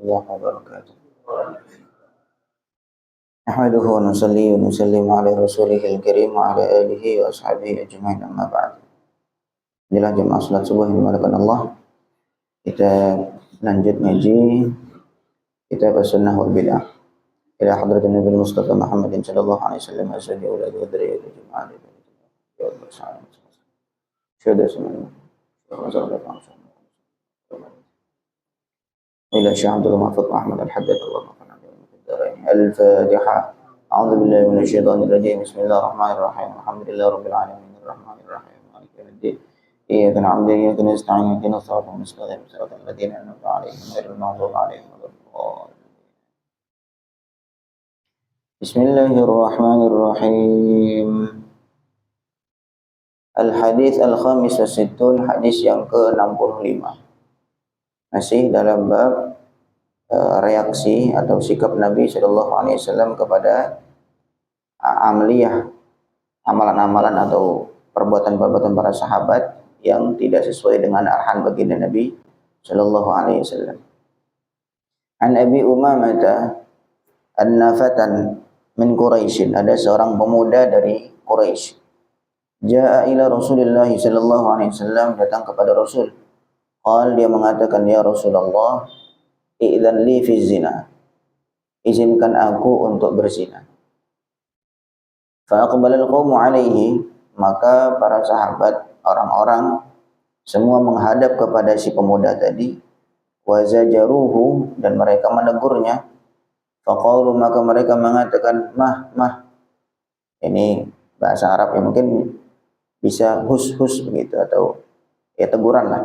الله وبركاته. نحمده ونصلي ونسلم على رسوله الكريم وعلى آله وأصحابه أجمعين أما بعد. Inilah jemaah salat subuh yang dimuliakan Allah. Kita lanjut ngaji kitab As-Sunnah wal Bid'ah. Ila hadratin Nabi Mustafa Muhammadin sallallahu alaihi wasallam ashabi wa alihi wa dzurriyyati jemaah ya bersama. Sudah semua. إلى الشيخ عبد المحفوظ أحمد الحداد اللهم صل على محمد. الفاتحة. أعوذ بالله من الشيطان الرجيم. بسم الله الرحمن الرحيم. الحمد لله رب العالمين الرحمن الرحيم مالك يوم الدين. إياك نعبد وإياك نستعين اهدنا الصراط المستقيم صراط الذين أنعمت عليهم غير المغضوب عليهم ولا الضالين. بسم الله الرحمن الرحيم. Al-Hadits Al-Khamis Wa-Sittun, hadis yang ke-65. Masih dalam bab reaksi atau sikap Nabi SAW kepada amaliyah, amalan-amalan atau perbuatan-perbuatan para sahabat yang tidak sesuai dengan arahan baginda Nabi SAW. An Abi Umamah anna fatan min Quraisy, ada seorang pemuda dari Quraisy. Ja'a ila Rasulillah sallallahu alaihi wasallam, datang kepada Rasul. Qal, dia mengatakan, ya Rasulullah, i'dzan li fi zina, izinkan aku untuk berzina. Fa aqbala al-qawmu alaihi, maka para sahabat, orang-orang semua menghadap kepada si pemuda tadi. Wa zajaruhu, dan mereka menegurnya. Fa qalu, maka mereka mengatakan, mah. Ini bahasa Arab yang mungkin bisa hus begitu, atau ya teguran lah.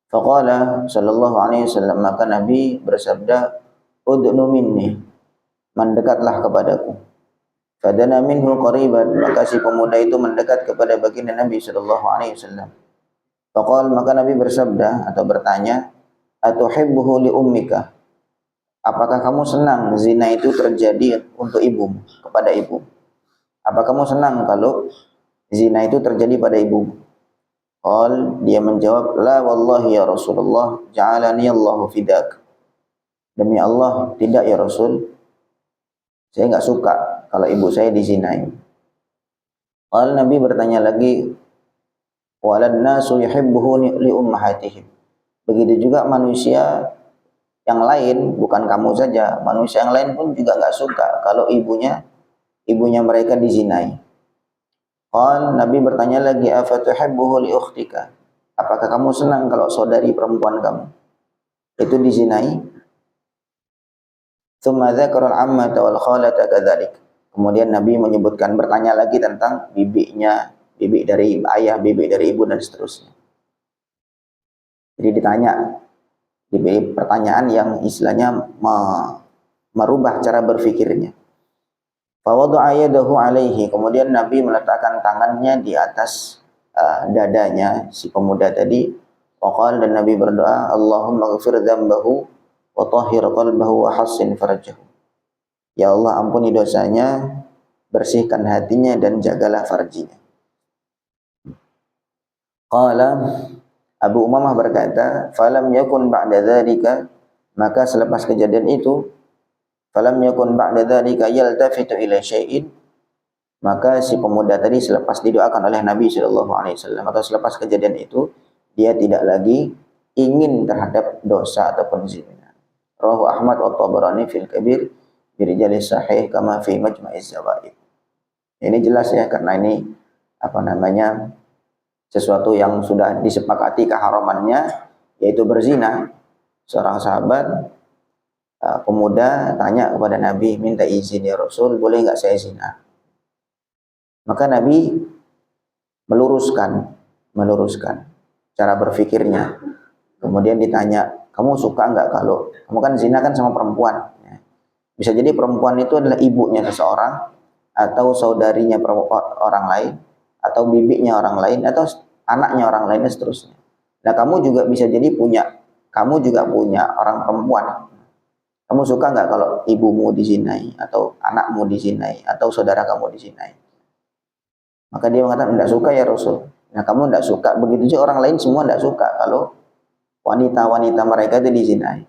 Faqala sallallahu alaihi wasallam, maka Nabi bersabda, udnu minni, mendekatlah kepadaku. Fadana minhu qariban, maka si pemuda itu mendekat kepada baginda Nabi sallallahu alaihi wasallam. Faqala, maka Nabi bersabda atau bertanya, atuhibbuhu li ummika, apakah kamu senang zina itu terjadi untuk ibumu, kepada ibu? Apa kamu senang kalau zina itu terjadi pada ibumu? Qal, dia menjawab, la wallahi ya Rasulullah, ja'alani Allahu fidak. Demi Allah, tidak ya Rasul, saya enggak suka kalau ibu saya dizinai. Qal, Nabi bertanya lagi, walad nasu yuhibbuhu li ummahatihim. Begitu juga manusia yang lain, bukan kamu saja, manusia yang lain pun juga enggak suka kalau ibunya mereka dizinai. Qal, Nabi bertanya lagi, afatuhibbuhu li ukhtika, apakah kamu senang kalau saudari perempuan kamu itu dizinai? Tsumma dzakara al-ammata wal khalata kadzalik. Kemudian Nabi menyebutkan, bertanya lagi tentang bibinya, bibi dari ayah, bibi dari ibu, dan seterusnya. Jadi ditanya, diberi pertanyaan yang istilahnya merubah cara berfikirnya. Fawadha'a yadahu alaihi, kemudian Nabi meletakkan tangannya di atas dadanya si pemuda tadi. Waqala, dan Nabi berdoa, Allahumma ghfir dzambahu wa tahhir qalbahu wa hassin farjahu. Ya Allah, ampuni dosanya, bersihkan hatinya, dan jagalah farjinya. Qala, Abu Umamah berkata, falam yakun ba'da dzalika, maka selepas kejadian itu, falam yakun ba'da dzalika yaltafitu ila syai'in, maka si pemuda tadi selepas didoakan oleh Nabi sallallahu alaihi wasallam atau selepas kejadian itu, dia tidak lagi ingin terhadap dosa ataupun zina. Rawahu Ahmad wa Tabarani fil Kabir bi rijalis sahih kama fi Majma'iz Zawaid. Ini jelas ya, karena ini sesuatu yang sudah disepakati keharamannya, yaitu berzina. Seorang sahabat pemuda tanya kepada Nabi, minta izin ya Rasul, boleh enggak saya zina? Maka Nabi meluruskan cara berfikirnya. Kemudian ditanya, kamu suka enggak kalau kamu kan zina kan sama perempuan? Bisa jadi perempuan itu adalah ibunya seseorang, atau saudarinya orang lain, atau bibinya orang lain, atau anaknya orang lain, dan seterusnya. Nah, kamu juga bisa jadi kamu juga punya orang perempuan. Kamu suka enggak kalau ibumu dizinai, atau anakmu dizinai, atau saudara kamu dizinai? Maka dia mengatakan, enggak suka ya Rasul. Nah, kamu enggak suka, begitu juga orang lain semua enggak suka kalau wanita-wanita mereka itu dizinai.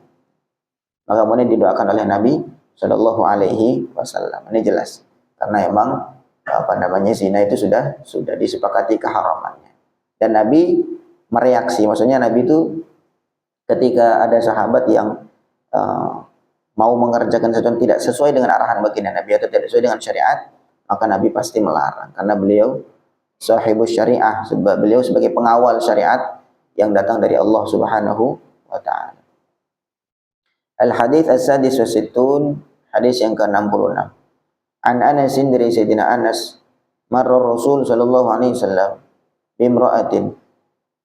Maka kemudian didoakan oleh Nabi Shallallahu Alaihi Wasallam. Ini jelas karena emang zina itu sudah disepakati keharamannya. Dan Nabi mereaksi, maksudnya Nabi itu ketika ada sahabat yang mau mengerjakan sesuatu yang tidak sesuai dengan arahan baginda Nabi atau tidak sesuai dengan syariat, maka Nabi pasti melarang karena beliau sahibus syariah, sebab beliau sebagai pengawal syariat yang datang dari Allah Subhanahu wa taala. Al-hadits as-sadis wa sittun, hadis yang ke-66. An Anas dari Sayyidina Anas, marra Rasul sallallahu alaihi wasallam bimra'atin.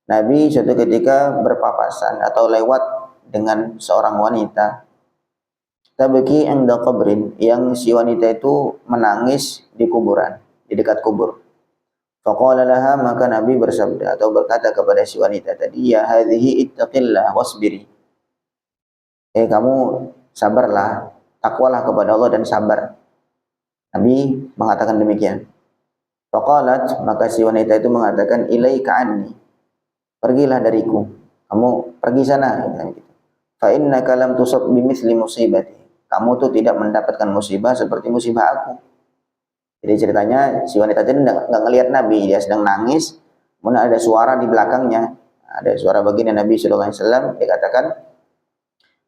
Nabi suatu ketika berpapasan atau lewat dengan seorang wanita. Tabki 'inda qabrin, yang si wanita itu menangis di kuburan, di dekat kubur. Faqala laha, maka Nabi bersabda atau berkata kepada si wanita tadi, ya hadhihi ittaqillah wasbiri. Kamu sabarlah, takwalah kepada Allah dan sabar. Nabi mengatakan demikian. Faqalat, maka si wanita itu mengatakan, ilaika anni, pergilah dariku, kamu pergi sana. Fa innaka lam tusab bimithli musibati, kamu tuh tidak mendapatkan musibah seperti musibah aku. Jadi ceritanya si wanita itu nggak ngelihat Nabi, dia sedang nangis, kemudian ada suara di belakangnya, ada suara baginda Nabi Sallallahu Alaihi Wasallam, dia katakan,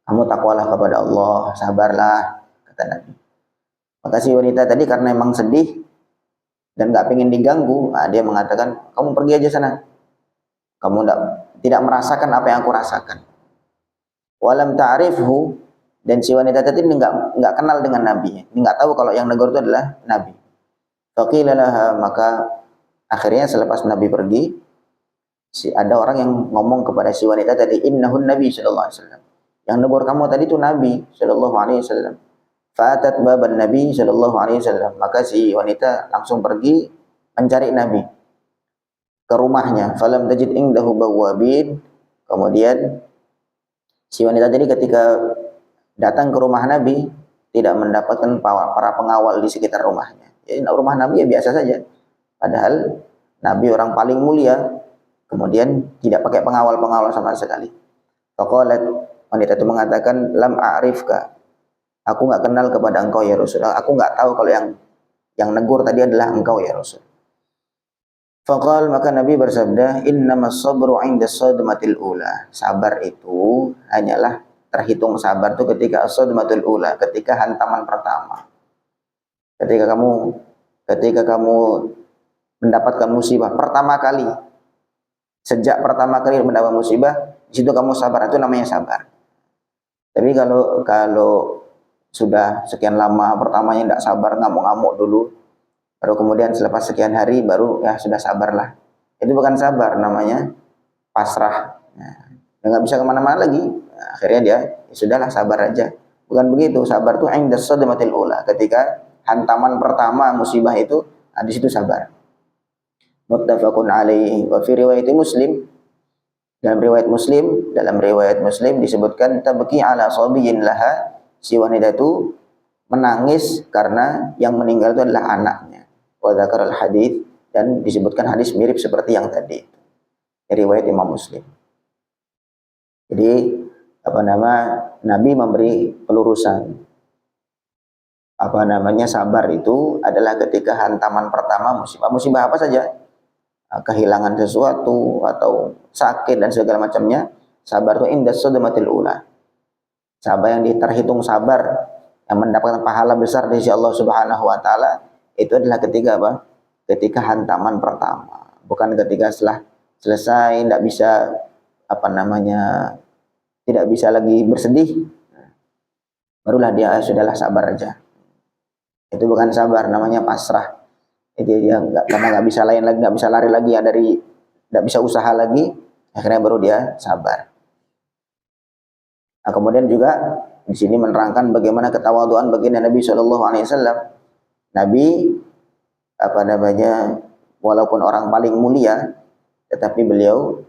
kamu takwalah kepada Allah, sabarlah, kata Nabi. Maka si wanita tadi karena memang sedih dan nggak pengen diganggu, dia mengatakan, kamu pergi aja sana, kamu tidak merasakan apa yang aku rasakan. Walam ta'rifhu, dan si wanita tadi nggak kenal dengan Nabi, nggak tahu kalau yang negor itu adalah Nabi. Faqila laha, maka akhirnya selepas Nabi pergi, ada orang yang ngomong kepada si wanita tadi, innahun Nabi Sallallahu Alaihi Wasallam, yang negor kamu tadi itu Nabi Sallallahu Alaihi Wasallam. Fa'atat baban Nabi Sallallahu Alaihi Wasallam, maka si wanita langsung pergi mencari Nabi ke rumahnya. Falam tajid indahu bawwabin, kemudian si wanita tadi ketika datang ke rumah Nabi tidak mendapatkan para pengawal di sekitar rumahnya. Jadi rumah Nabi ya biasa saja, padahal Nabi orang paling mulia, kemudian tidak pakai pengawal-pengawal sama sekali. Faqalat, wanita itu mengatakan, lam a'rifka, aku nggak kenal kepada engkau ya Rasul, aku nggak tahu kalau yang negur tadi adalah engkau ya Rasul. Faqal, maka Nabi bersabda, innamas sabru 'inda sadmatil ula, sabar itu hanyalah terhitung sabar itu ketika as-sadmatul ula, ketika hantaman pertama. Ketika kamu mendapatkan musibah pertama kali, sejak pertama kali mendapat musibah, di situ kamu sabar, itu namanya sabar. Tapi kalau sudah sekian lama pertamanya tidak sabar, ngamuk-ngamuk dulu, baru kemudian selepas sekian hari baru ya sudah sabarlah, itu bukan sabar, namanya pasrah. Nggak bisa kemana-mana lagi. Akhirnya dia ya sudahlah sabar aja. Bukan begitu, sabar itu inda sadmatil ula, ketika hantaman pertama musibah itu, di situ sabar. Muttafaqun alaihi. Wa fi riwayat Muslim, dalam riwayat Muslim disebutkan, tabki ala sabiyin laha, si wanita itu menangis karena yang meninggal itu adalah anaknya. Wa dzakaral hadits, dan disebutkan hadis mirip seperti yang tadi, riwayat Imam Muslim. Jadi Nabi memberi pelurusan. Sabar itu adalah ketika hantaman pertama musibah apa saja, kehilangan sesuatu atau sakit dan segala macamnya, sabar itu inda sadmatil ula. Sabar yang terhitung sabar, yang mendapatkan pahala besar dari Allah Subhanahu wa taala, itu adalah ketika apa? Ketika hantaman pertama, bukan ketika setelah selesai tidak bisa tidak bisa lagi bersedih, barulah dia sudahlah sabar aja. Itu bukan sabar, namanya pasrah. Itu dia karena nggak bisa lain lagi, nggak bisa lari lagi ya nggak bisa usaha lagi, akhirnya baru dia sabar. Nah, kemudian juga di sini menerangkan bagaimana ketawaduan baginda Nabi Shallallahu Alaihi Wasallam. Nabi walaupun orang paling mulia, tetapi beliau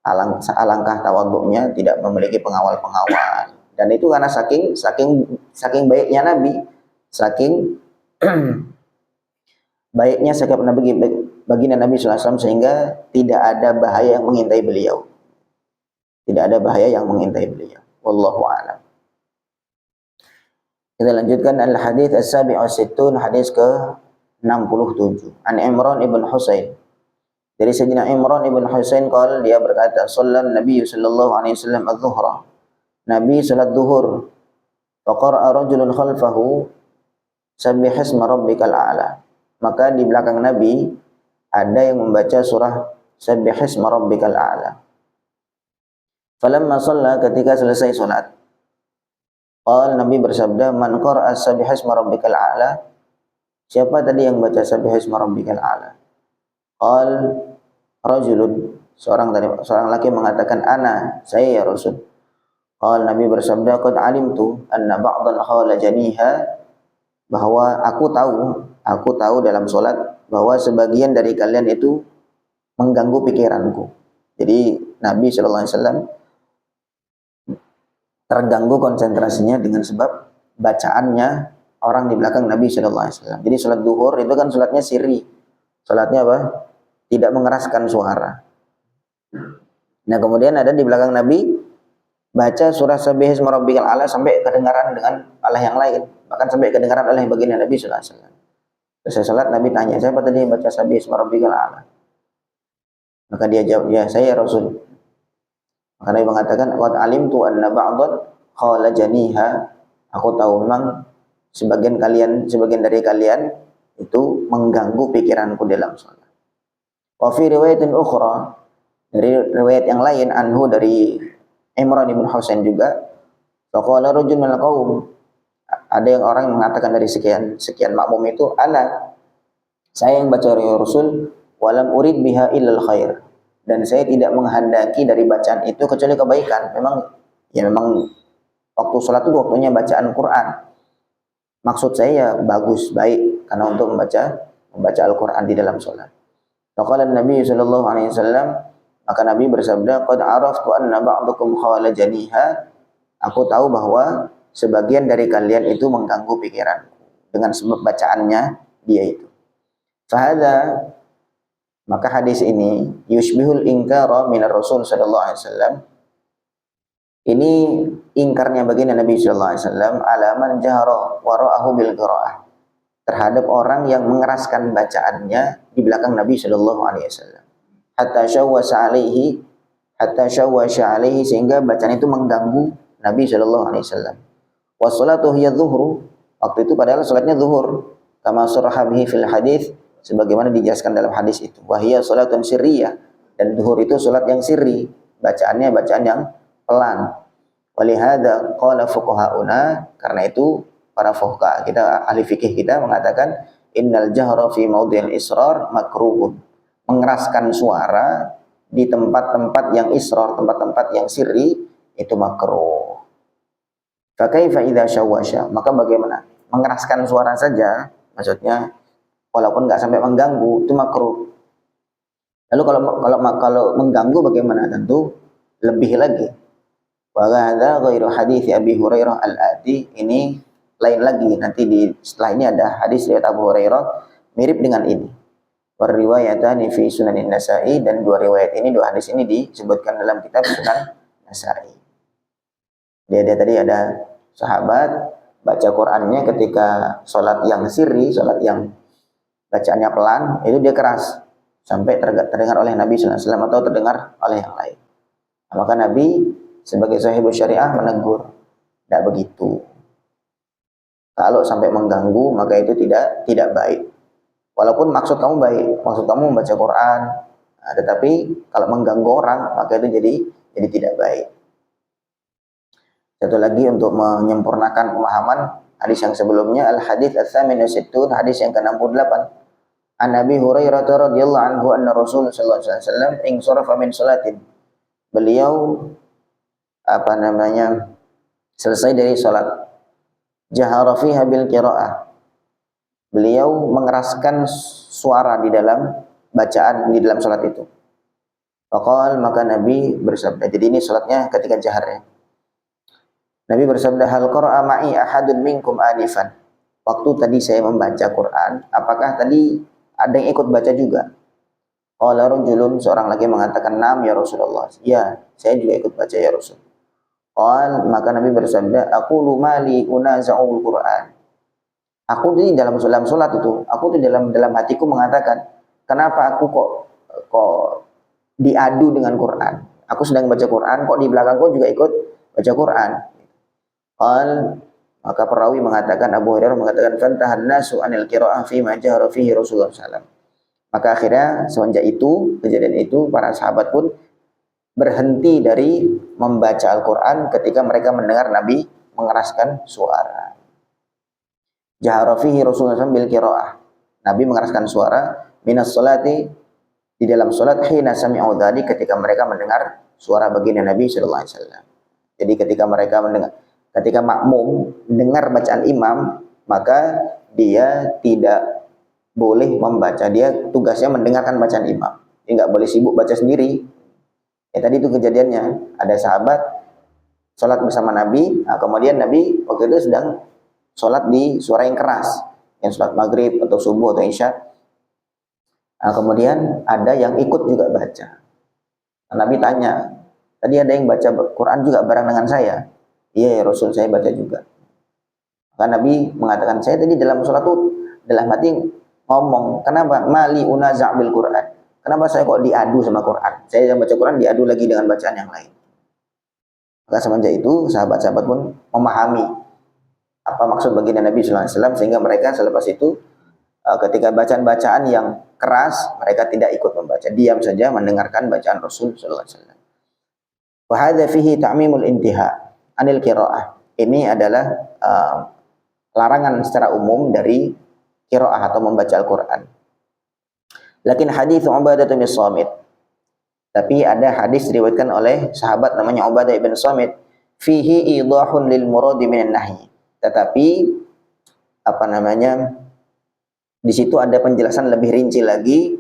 alangkah tawaduknya, tidak memiliki pengawal-pengawal. Dan itu karena saking baiknya Nabi, saking baiknya sikap Nabi baginda Nabi SAW, sehingga tidak ada bahaya yang mengintai beliau. Tidak ada bahaya yang mengintai beliau. Wallahu a'lam. Kita lanjutkan al-hadits as-sabi' was-sittun, hadis ke-67. An Imran ibn Husain. Dari Sayyidina Imran ibn Husain qala, dia berkata, "Shallan Nabi sallallahu alaihi wasallam adz-dhuhra." Nabi salat zuhur. Fa qara'a rajulun khalfahu sabbihisma rabbikal a'la. Maka di belakang Nabi ada yang membaca surah sabbihisma rabbikal a'la. Falamma shalla, ketika selesai salat, Nabi bersabda, "Man qara'a sabbihisma rabbikal a'la?" Siapa tadi yang baca sabbihisma rabbikal a'la? Rajulun, seorang laki mengatakan, "Ana, saya ya Rasul." Nabi bersabda, "Qad alimtu anna ba'dhan khala janiha." Bahwa aku tahu dalam salat bahwa sebagian dari kalian itu mengganggu pikiranku. Jadi Nabi sallallahu alaihi wasallam terganggu konsentrasinya dengan sebab bacaannya orang di belakang Nabi sallallahu alaihi wasallam. Jadi salat zuhur itu kan salatnya sirri. Salatnya apa? Tidak mengeraskan suara. Nah, kemudian ada di belakang Nabi baca surah Sabbihisma rabbikal a'la sampai kedengaran dengan oleh yang lain, bahkan sampai kedengaran oleh baginda Nabi sallallahu alaihi wasallam. Selesai salat Nabi tanya, "Siapa tadi yang baca Sabbihisma rabbikal a'la?" Maka dia jawab, "Ya, saya Rasul." Maka Nabi mengatakan, "Qad alimtu anna ba'dhan khala janiha." Aku tahu memang sebagian dari kalian itu mengganggu pikiranku dalam salat. Wa fi riwayatin ukhra, dari riwayat yang lain, anhu, dari Imran ibn Husain juga, faqala rajulun minal qaum, ada yang orang yang mengatakan dari sekian makmum itu, "Ana, saya yang baca ya Rasul, walam urid biha illal khair." Dan saya tidak menghendaki dari bacaan itu kecuali kebaikan. Memang waktu sholat itu waktunya bacaan Quran. Maksud saya ya bagus, baik, karena untuk membaca Al-Quran di dalam sholat. Faqala Nabi sallallahu alaihi wasallam, maka Nabi bersabda, "Qad araftu anna ba'dakum khala janiha." Aku tahu bahwa sebagian dari kalian itu mengganggu pikiranku dengan sebab bacaannya dia itu. Fahadha, maka hadis ini yushbihul ingkara minar Rasul sallallahu alaihi wasallam. Ini ingkarnya baginda Nabi sallallahu alaihi wasallam ala man jahara wara'ahu bil qiraah, terhadap orang yang mengeraskan bacaannya di belakang Nabi sallallahu alaihi wasallam. Hatta syawwasha alaihi, sehingga bacaan itu mengganggu Nabi sallallahu alaihi wasallam. Wa sholatu hiya dhuhru, waktu itu padahal salatnya zuhur, kama suraha bihi fil hadis, sebagaimana dijelaskan dalam hadis itu. Wa hiya sholatun sirriyah, dan zuhur itu salat yang sirri, bacaannya bacaan yang pelan. Walihada qala fuqahauna, karena itu para fuqaha kita, ahli fikih kita mengatakan, innal jahra fi maudhi'il israr makruhun. Mengeraskan suara di tempat-tempat yang israr, tempat-tempat yang sirri, itu makruh. Fa kaifa idza syawwasha, maka bagaimana? Mengeraskan suara saja, maksudnya walaupun enggak sampai mengganggu, itu makruh. Lalu kalau mengganggu bagaimana? Tentu lebih lagi. Wa hadza ghairu hadits Abi Hurairah al-ati, ini lain lagi, nanti setelah ini ada hadis riwayat Abu Hurairah mirip dengan ini. Wa riwayatani fi Sunanin Nasa'i, dan dua hadis ini disebutkan dalam kitab Sunan Nasa'i. Dia tadi ada sahabat baca Qur'annya ketika sholat yang sirri, sholat yang bacaannya pelan, itu dia keras sampai terdengar oleh Nabi sallallahu alaihi wasallam atau terdengar oleh yang lain. Maka Nabi sebagai sahibul syariah menegur, tidak begitu. Kalau sampai mengganggu, maka itu tidak baik. Walaupun maksud kamu baik, maksud kamu membaca Quran, tetapi kalau mengganggu orang, maka itu jadi tidak baik. Satu lagi untuk menyempurnakan pemahaman hadis yang sebelumnya, al-hadits ats-tsamin was-sittun, hadis yang ke-68. An Abi Hurairah radhiyallahu anhu anna Rasul sallallahu alaihi wasallam insarafa min salatin. Beliau selesai dari salat. Jahara fiha bil qiraah. Beliau mengeraskan suara di dalam bacaan di dalam salat itu. Faqal, maka Nabi bersabda, jadi ini salatnya ketika jahar ya. Nabi bersabda, hal qara'a ma'i ahadun minkum anifan. Waktu tadi saya membaca Quran, apakah tadi ada yang ikut baca juga? Qala rajulun, seorang lagi mengatakan, "Naam ya Rasulullah." Ya, saya juga ikut baca ya Rasul. Maka Nabi bersabda, aku lumali unaza'ul Qur'an. Aku di dalam salat itu, aku tuh dalam hatiku mengatakan, kenapa aku kok diadu dengan Quran? Aku sedang baca Quran, kok di belakangku juga ikut baca Quran. Maka perawi mengatakan, Abu Hurairah mengatakan, fantahan nasu anil qira'ah fi ma jahara fihi Rasulullah SAW. Maka akhirnya semenjak itu, kejadian itu, para sahabat pun berhenti dari membaca Al-Quran ketika mereka mendengar Nabi mengeraskan suara. Jahara fihi Rasulullah SAW bil qira'ah. Nabi mengeraskan suara minas salati, di dalam salat, hina sami'u dzalik, ketika mereka mendengar suara baginda Nabi sallallahu alaihi wasallam. Jadi ketika makmum dengar bacaan imam, maka dia tidak boleh membaca, dia tugasnya mendengarkan bacaan imam. Dia nggak boleh sibuk baca sendiri. Tadi itu kejadiannya, ada sahabat sholat bersama Nabi, kemudian Nabi waktu itu sedang sholat di suara yang keras, yang sholat maghrib atau subuh atau isya. Kemudian ada yang ikut juga baca. Nabi tanya, tadi ada yang baca Quran juga bareng dengan saya? Iya ya Rasul, saya baca juga. Maka Nabi mengatakan, saya tadi dalam sholat itu dalam hati ngomong, kenapa mali unaza' bil Quran? Kenapa saya kok diadu sama Quran? Saya yang baca Quran diadu lagi dengan bacaan yang lain. Maka semenjak itu sahabat-sahabat pun memahami apa maksud baginda Nabi SAW, sehingga mereka selepas itu ketika bacaan-bacaan yang keras, mereka tidak ikut membaca, diam saja mendengarkan bacaan Rasul SAW. Wa hadza fihi ta'mimul intiha anil qiraah. Ini adalah larangan secara umum dari qiraah atau membaca Al-Quran. Lakin hadis Ubadah bin Samit, tapi ada hadis diriwayatkan oleh sahabat namanya Ubadah bin Samit, fihi idahun lil muradi minan nahi. Tetapi di situ ada penjelasan lebih rinci lagi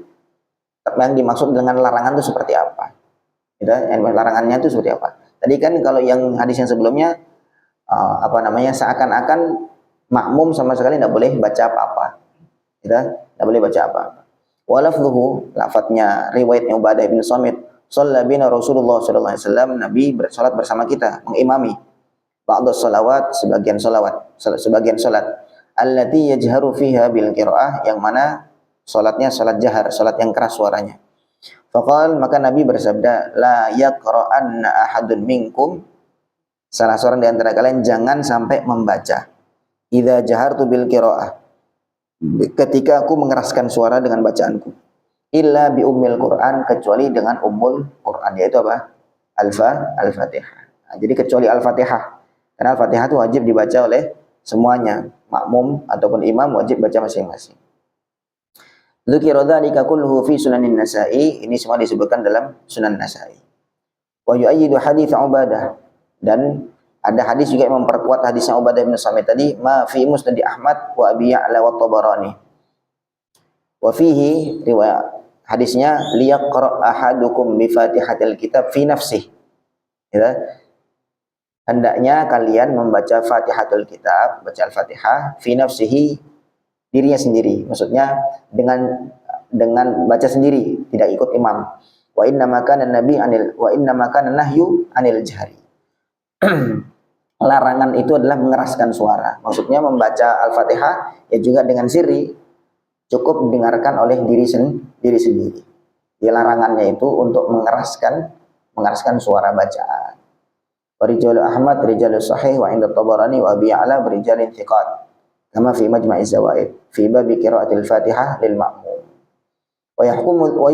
yang dimaksud dengan larangan itu seperti apa. Larangannya itu seperti apa? Tadi kan kalau yang hadis yang sebelumnya seakan-akan makmum sama sekali tidak boleh baca apa-apa. Tidak boleh baca apa-apa. Walafzuhu, lafadznya riwayatnya Ubadah bin Samit, shalla bina Rasulullah sallallahu alaihi wasallam, Nabi bersalat bersama kita, mengimami ba'dhus salawat, sebagian salat allati yajharu fiha bil qiraah, yang mana salatnya salat jahar, salat yang keras suaranya. Faqal, maka Nabi bersabda, la yaqra'anna ahadun minkum, salah seorang di antara kalian jangan sampai membaca, idza jahartu bil qiraah, ketika aku mengeraskan suara dengan bacaanku, illa bi ummil Quran, kecuali dengan ummul Quran, yaitu apa? Al-Fatihah. Jadi kecuali Al-Fatihah, karena Al-Fatihah itu wajib dibaca oleh semuanya, makmum ataupun imam wajib baca masing-masing. Dzikra dzalika kulluhu fi Sunanin Nasa'i, ini semua disebutkan dalam Sunan Nasa'i. Wa yu'ayyidu hadits Ubadah, dan ada hadis juga yang memperkuat hadisnya Ubadah bin Samit tadi, ma fi Musnad Ahmad wa Abi Ya'la wa Tabarani. Wa fihi, riwayat hadisnya, liyaqra ahadukum bi Fatihatil kitab fi nafsihi. Ya. Hendaknya kalian membaca Fatihatul Kitab, baca Al-Fatihah, fi nafsihi, dirinya sendiri. Maksudnya dengan baca sendiri, tidak ikut imam. Wa inna makana nahyu anil jahri. Larangan itu adalah mengeraskan suara. Maksudnya membaca Al-Fatihah ya juga dengan sirri, cukup didengarkan oleh diri sendiri. Ya, larangannya itu untuk mengeraskan suara bacaan. Rijalu Ahmad rijalus sahih wa inda Tabarani wa Abi Ya'la berijalin thiqat, kama fi Majma'iz Zawaid fi babi qiraatil Fatihah lil ma'mum. Wa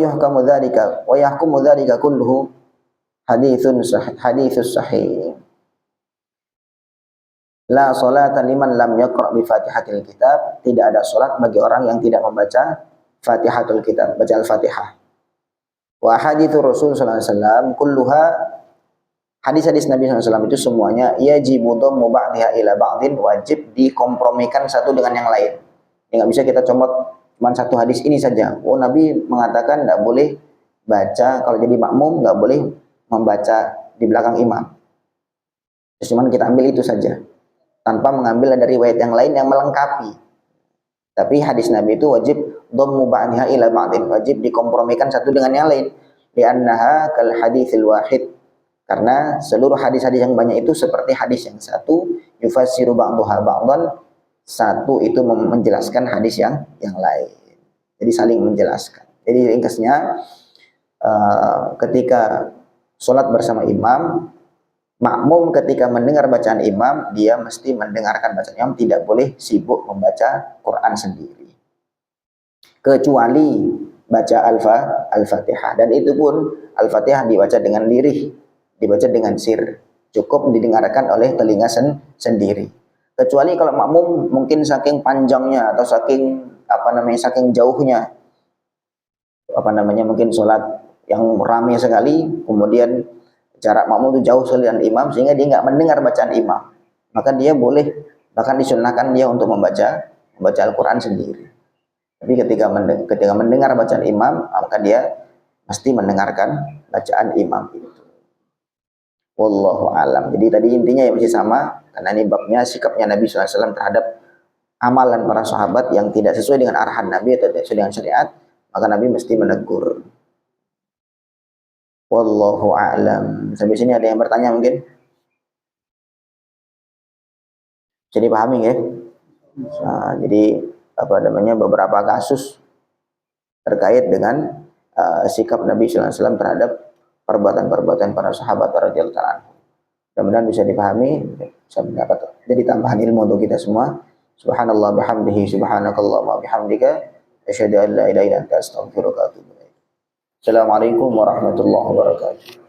yahkumu dzalika kulluhu haditsus sahih. La salata liman lam yaqra bi Fatihatil Kitab, tidak ada salat bagi orang yang tidak membaca Fatihatul Kitab, baca Al-Fatihah. Wa haditsu Rasul sallallahu alaihi wasallam kulluha, hadis-hadis Nabi SAW itu semuanya yajibu dhammu ba'dhiha ila ba'dhin, wajib dikompromikan satu dengan yang lain. Ya, nggak bisa kita comot cuma satu hadis ini saja. Oh, Nabi mengatakan nggak boleh baca, kalau jadi makmum nggak boleh membaca di belakang imam. Terus cuman kita ambil itu saja, tanpa mengambil dari riwayat yang lain yang melengkapi. Tapi hadis Nabi itu wajib dhammu ba'dhiha ila ba'dhin, wajib dikompromikan satu dengan yang lain. Li'annaha kal haditsil wahid, Karena seluruh hadis-hadis yang banyak itu seperti hadis yang satu, yufassiru ba'duha ba'dan, satu itu menjelaskan hadis yang lain. Jadi saling menjelaskan. Jadi ringkasnya, ketika sholat bersama imam, makmum ketika mendengar bacaan imam, dia mesti mendengarkan bacaan imam, tidak boleh sibuk membaca Quran sendiri. Kecuali baca Al-Fatihah, dan itu pun Al-Fatihah dibaca dengan lirih, dibaca dengan sir, cukup didengarkan oleh telinga sendiri. Kecuali kalau makmum mungkin saking panjangnya atau saking saking jauhnya, mungkin sholat yang ramai sekali, kemudian jarak makmum itu jauh sekali dengan imam sehingga dia nggak mendengar bacaan imam, maka dia boleh, bahkan disunnahkan dia untuk membaca Al-Quran sendiri. Tapi ketika mendengar bacaan imam, maka dia mesti mendengarkan bacaan imam itu. Wallahu alam. Jadi tadi intinya ya masih sama, karena ini babnya sikapnya Nabi SAW terhadap amalan para sahabat yang tidak sesuai dengan arahan Nabi atau tidak sesuai dengan syariat, maka Nabi mesti menegur. Wallahu a'lam. Sampai sini ada yang bertanya mungkin? Jadi pahami ya? Nah, jadi beberapa kasus terkait dengan sikap Nabi SAW terhadap perbuatan-perbuatan para sahabat radhiyallahu anhu. Mudah-mudahan bisa dipahami, bisa mendapat jadi tambahan ilmu untuk kita semua. Subhanallah bihamdihi, subhanakallah wa bihamdika, asyhadu an la ilaha illa anta, astaghfiruka wa atubu ilaik. Assalamualaikum warahmatullahi wabarakatuh.